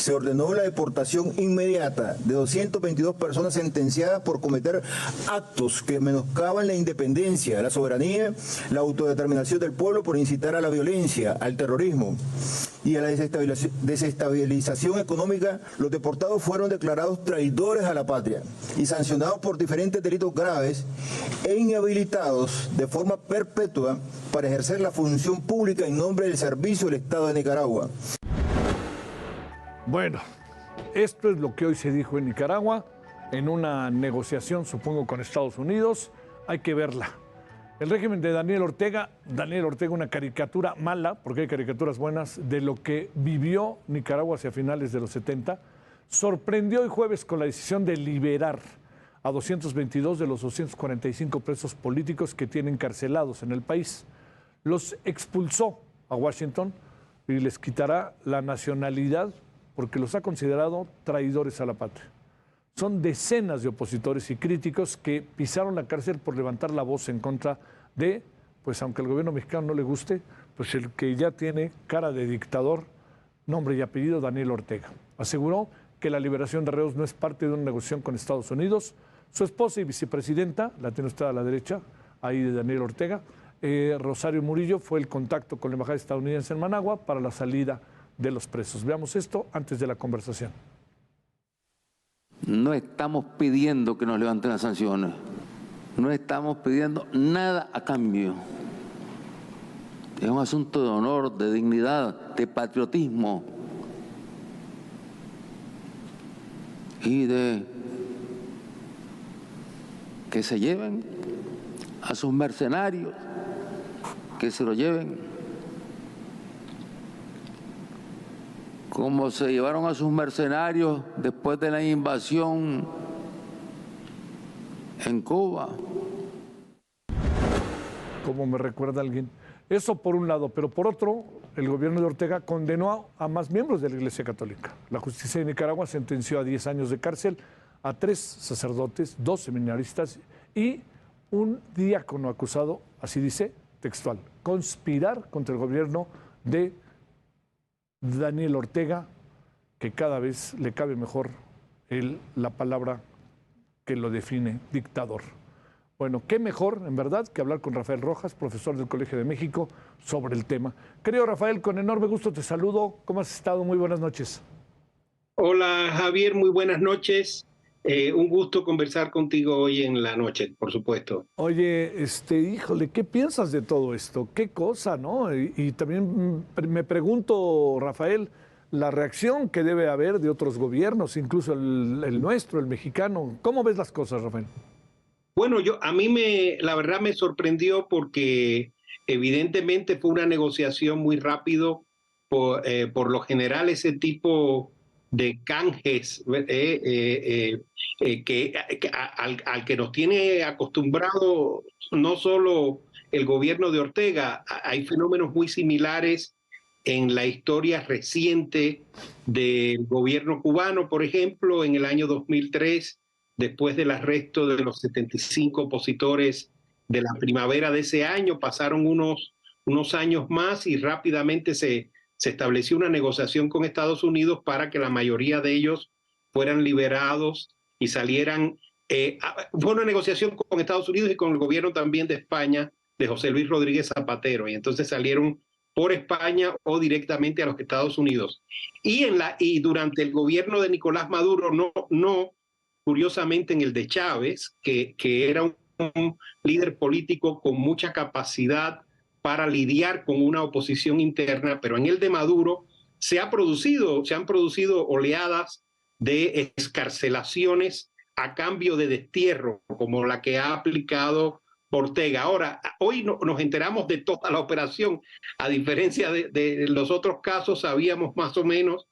se ordenó la deportación inmediata de 222 personas sentenciadas por cometer actos que menoscaban la independencia, la soberanía, la autodeterminación del pueblo, por incitar a la violencia, al terrorismo y a la desestabilización económica. Los deportados fueron declarados traidores a la patria y sancionados por diferentes delitos graves e inhabilitados de forma perpetua para ejercer la función pública en nombre del servicio del Estado de Nicaragua. Bueno, esto es lo que hoy se dijo en Nicaragua, en una negociación, supongo, con Estados Unidos. Hay que verla. El régimen de Daniel Ortega, una caricatura mala, porque hay caricaturas buenas, de lo que vivió Nicaragua hacia finales de los 70, sorprendió el jueves con la decisión de liberar a 222 de los 245 presos políticos que tienen encarcelados en el país. Los expulsó a Washington y les quitará la nacionalidad porque los ha considerado traidores a la patria. Son decenas de opositores y críticos que pisaron la cárcel por levantar la voz en contra de, pues aunque al gobierno mexicano no le guste, pues el que ya tiene cara de dictador, nombre y apellido, Daniel Ortega. Aseguró que la liberación de reos no es parte de una negociación con Estados Unidos. Su esposa y vicepresidenta, la tiene usted a la derecha, ahí de Daniel Ortega, Rosario Murillo, fue el contacto con la embajada estadounidense en Managua para la salida de los presos. Veamos esto antes de la conversación. No estamos pidiendo que nos levanten las sanciones. No estamos pidiendo nada a cambio. Es un asunto de honor, de dignidad, de patriotismo y de que se lleven a sus mercenarios, que se lo lleven como se llevaron a sus mercenarios después de la invasión en Cuba. Como me recuerda alguien. Eso por un lado, pero por otro, el gobierno de Ortega condenó a más miembros de la Iglesia Católica. La justicia de Nicaragua sentenció a 10 años de cárcel a 3 sacerdotes, 2 seminaristas y un diácono acusado, así dice, textual, conspirar contra el gobierno de Daniel Ortega, que cada vez le cabe mejor la palabra que lo define, dictador. Bueno, qué mejor, en verdad, que hablar con Rafael Rojas, profesor del Colegio de México, sobre el tema. Querido Rafael, con enorme gusto te saludo. ¿Cómo has estado? Muy buenas noches. Hola, Javier, muy buenas noches. Un gusto conversar contigo hoy en la noche, por supuesto. Oye, híjole, ¿qué piensas de todo esto? Qué cosa, ¿no? Y también me pregunto, Rafael, la reacción que debe haber de otros gobiernos, incluso el nuestro, el mexicano. ¿Cómo ves las cosas, Rafael? Bueno, la verdad me sorprendió porque evidentemente fue una negociación muy rápido. Por lo general ese tipo de canjes al que nos tiene acostumbrado no solo el gobierno de Ortega, hay fenómenos muy similares en la historia reciente del gobierno cubano, por ejemplo, en el año 2003, después del arresto de los 75 opositores de la primavera de ese año, pasaron unos años más y rápidamente se estableció una negociación con Estados Unidos para que la mayoría de ellos fueran liberados y salieran. Fue una negociación con Estados Unidos y con el gobierno también de España, de José Luis Rodríguez Zapatero, y entonces salieron por España o directamente a los Estados Unidos. Y durante el gobierno de Nicolás Maduro, no curiosamente en el de Chávez, que era un líder político con mucha capacidad para lidiar con una oposición interna, pero en el de Maduro se han producido oleadas de excarcelaciones a cambio de destierro, como la que ha aplicado Ortega. Ahora, hoy nos enteramos de toda la operación. A diferencia de los otros casos, sabíamos más o menos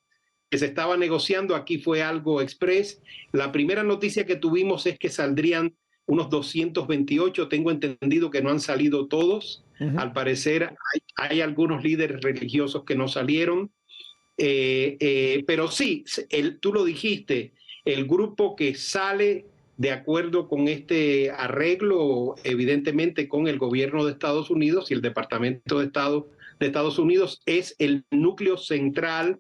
que se estaba negociando. Aquí fue algo express. La primera noticia que tuvimos es que saldrían unos 228. Tengo entendido que no han salido todos. Al parecer hay algunos líderes religiosos que no salieron. Pero sí, tú lo dijiste, el grupo que sale de acuerdo con este arreglo, evidentemente con el gobierno de Estados Unidos y el Departamento de Estado de Estados Unidos, es el núcleo central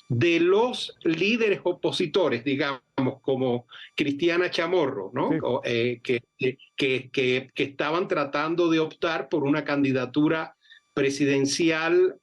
de los líderes opositores, digamos, como Cristiana Chamorro, ¿no? Sí. Que estaban tratando de optar por una candidatura presidencial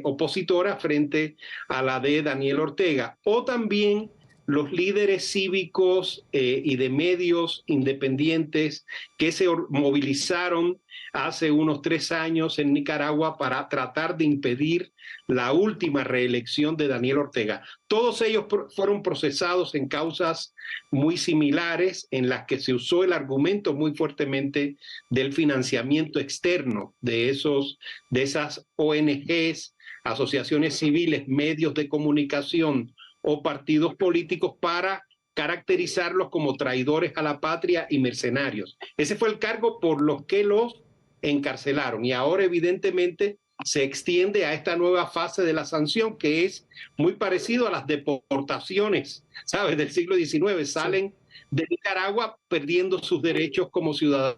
opositora frente a la de Daniel Ortega, o también los líderes cívicos y de medios independientes que se movilizaron hace unos 3 años en Nicaragua para tratar de impedir la última reelección de Daniel Ortega. Todos ellos fueron procesados en causas muy similares en las que se usó el argumento muy fuertemente del financiamiento externo de esas ONGs, asociaciones civiles, medios de comunicación o partidos políticos para caracterizarlos como traidores a la patria y mercenarios. Ese fue el cargo por los que los encarcelaron y ahora evidentemente se extiende a esta nueva fase de la sanción que es muy parecido a las deportaciones, ¿sabes? Del siglo XIX. Salen de Nicaragua perdiendo sus derechos como ciudadanos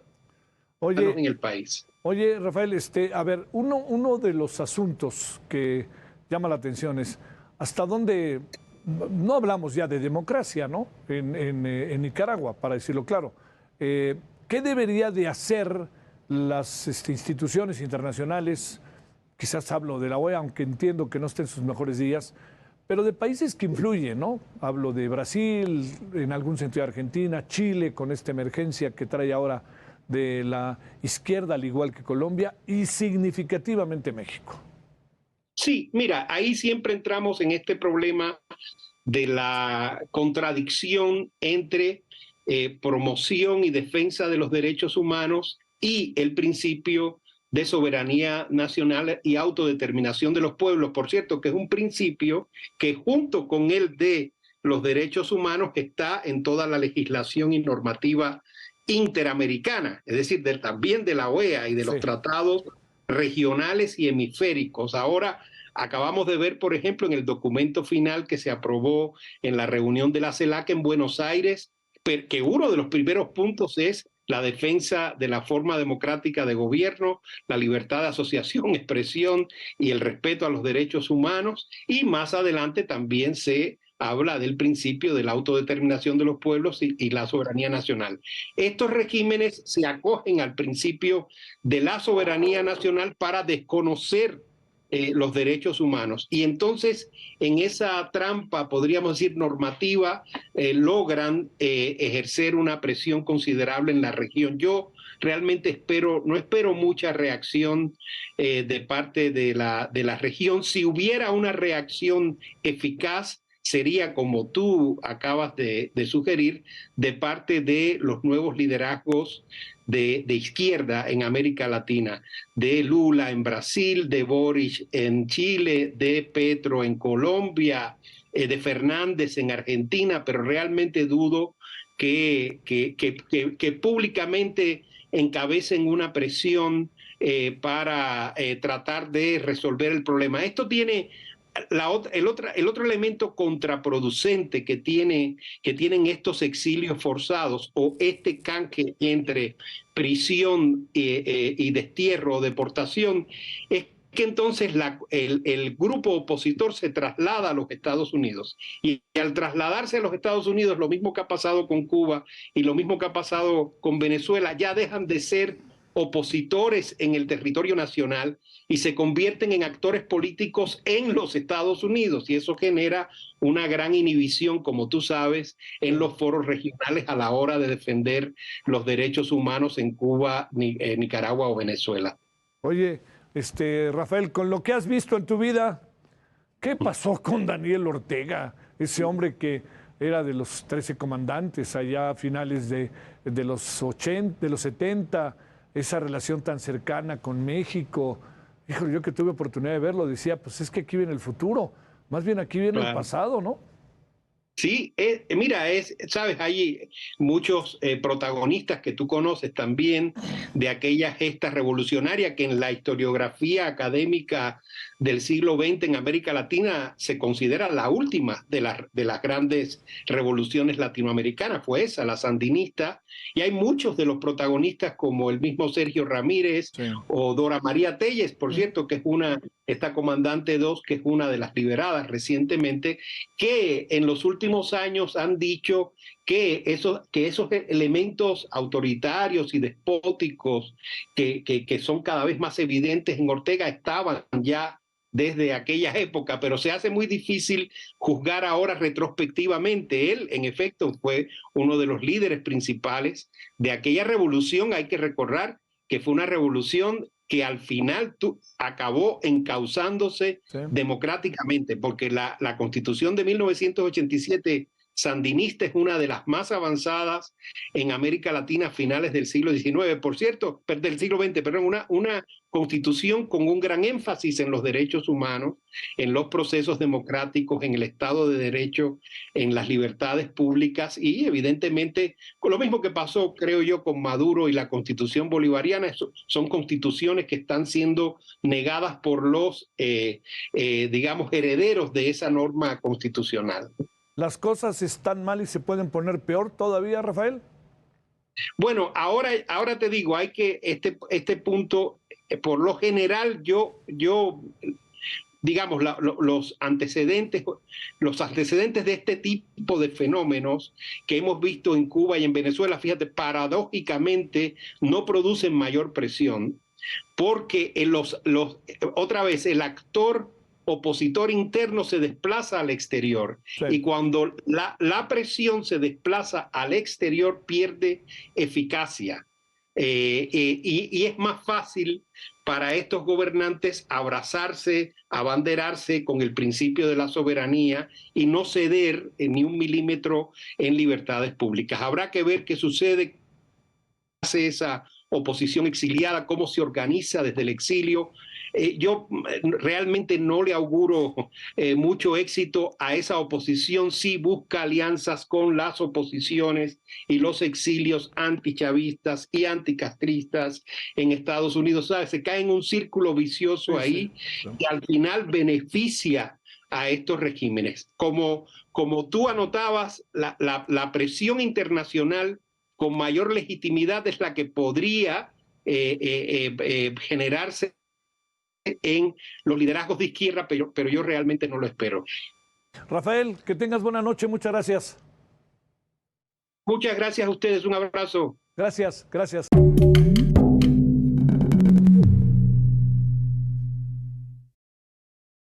en el país. Oye, Rafael, a ver, uno de los asuntos que llama la atención es hasta dónde, no hablamos ya de democracia, ¿no? En Nicaragua, para decirlo claro. ¿Qué debería de hacer las instituciones internacionales? Quizás hablo de la OEA, aunque entiendo que no esté en sus mejores días, pero de países que influyen, ¿no? Hablo de Brasil, en algún sentido Argentina, Chile, con esta emergencia que trae ahora de la izquierda, al igual que Colombia, y significativamente México. Sí, mira, ahí siempre entramos en este problema de la contradicción entre promoción y defensa de los derechos humanos y el principio de soberanía nacional y autodeterminación de los pueblos. Por cierto, que es un principio que junto con el de los derechos humanos está en toda la legislación y normativa interamericana, es decir, también de la OEA y de los tratados regionales y hemisféricos. Ahora acabamos de ver, por ejemplo, en el documento final que se aprobó en la reunión de la CELAC en Buenos Aires, que uno de los primeros puntos es la defensa de la forma democrática de gobierno, la libertad de asociación, expresión y el respeto a los derechos humanos, y más adelante también se habla del principio de la autodeterminación de los pueblos y la soberanía nacional. Estos regímenes se acogen al principio de la soberanía nacional para desconocer los derechos humanos. Y entonces, en esa trampa, podríamos decir, normativa, logran ejercer una presión considerable en la región. Yo realmente no espero mucha reacción de parte de la región. Si hubiera una reacción eficaz, sería, como tú acabas de sugerir, de parte de los nuevos liderazgos de izquierda en América Latina, de Lula en Brasil, de Boric en Chile, de Petro en Colombia, de Fernández en Argentina, pero realmente dudo que públicamente encabecen una presión para tratar de resolver el problema. Esto tiene el otro elemento contraproducente que tienen estos exilios forzados o este canje entre prisión y destierro o deportación es que entonces el grupo opositor se traslada a los Estados Unidos. Y al trasladarse a los Estados Unidos, lo mismo que ha pasado con Cuba y lo mismo que ha pasado con Venezuela, ya dejan de ser opositores en el territorio nacional y se convierten en actores políticos en los Estados Unidos, y eso genera una gran inhibición, como tú sabes, en los foros regionales a la hora de defender los derechos humanos en Cuba, Nicaragua o Venezuela. Oye, Rafael, con lo que has visto en tu vida, ¿qué pasó con Daniel Ortega? Ese hombre que era de los 13 comandantes allá a finales de los 80, de los 70, esa relación tan cercana con México. Híjole, yo que tuve oportunidad de verlo, decía, pues es que aquí viene el futuro, más bien aquí viene el pasado, ¿no? Sí, mira, sabes, hay muchos protagonistas que tú conoces también de aquella gesta revolucionaria que en la historiografía académica del siglo XX en América Latina se considera la última de las grandes revoluciones latinoamericanas, fue esa, la sandinista, y hay muchos de los protagonistas como el mismo Sergio Ramírez Sí. o Dora María Telles, por cierto, que es esta comandante 2, que es una de las liberadas recientemente, que en los últimos años han dicho que esos elementos autoritarios y despóticos que son cada vez más evidentes en Ortega estaban ya desde aquella época, pero se hace muy difícil juzgar ahora retrospectivamente. Él, en efecto, fue uno de los líderes principales de aquella revolución. Hay que recordar que fue una revolución que al final acabó encauzándose democráticamente, porque la Constitución de 1987 sandinista es una de las más avanzadas en América Latina a finales del siglo XIX, por cierto, del siglo XX, perdón, una constitución con un gran énfasis en los derechos humanos, en los procesos democráticos, en el Estado de Derecho, en las libertades públicas y evidentemente con lo mismo que pasó, creo yo, con Maduro y la Constitución bolivariana. Son constituciones que están siendo negadas por los, digamos, herederos de esa norma constitucional. ¿Las cosas están mal y se pueden poner peor todavía, Rafael? Bueno, ahora te digo, hay que este punto, por lo general, digamos, los antecedentes de este tipo de fenómenos que hemos visto en Cuba y en Venezuela, fíjate, paradójicamente no producen mayor presión, porque otra vez el actor opositor interno se desplaza al exterior. Sí. Y cuando la presión se desplaza al exterior pierde eficacia. Y es más fácil para estos gobernantes abrazarse, abanderarse con el principio de la soberanía y no ceder ni un milímetro en libertades públicas. Habrá que ver qué sucede, hace esa oposición exiliada, cómo se organiza desde el exilio. Yo realmente no le auguro mucho éxito a esa oposición si busca alianzas con las oposiciones y los exilios antichavistas y anticastristas en Estados Unidos. ¿Sabes? Se cae en un círculo vicioso ahí que al final beneficia a estos regímenes. Como tú anotabas, la presión internacional con mayor legitimidad es la que podría generarse en los liderazgos de izquierda, pero yo realmente no lo espero. Rafael, que tengas buena noche, muchas gracias. Muchas gracias a ustedes, un abrazo. Gracias, gracias.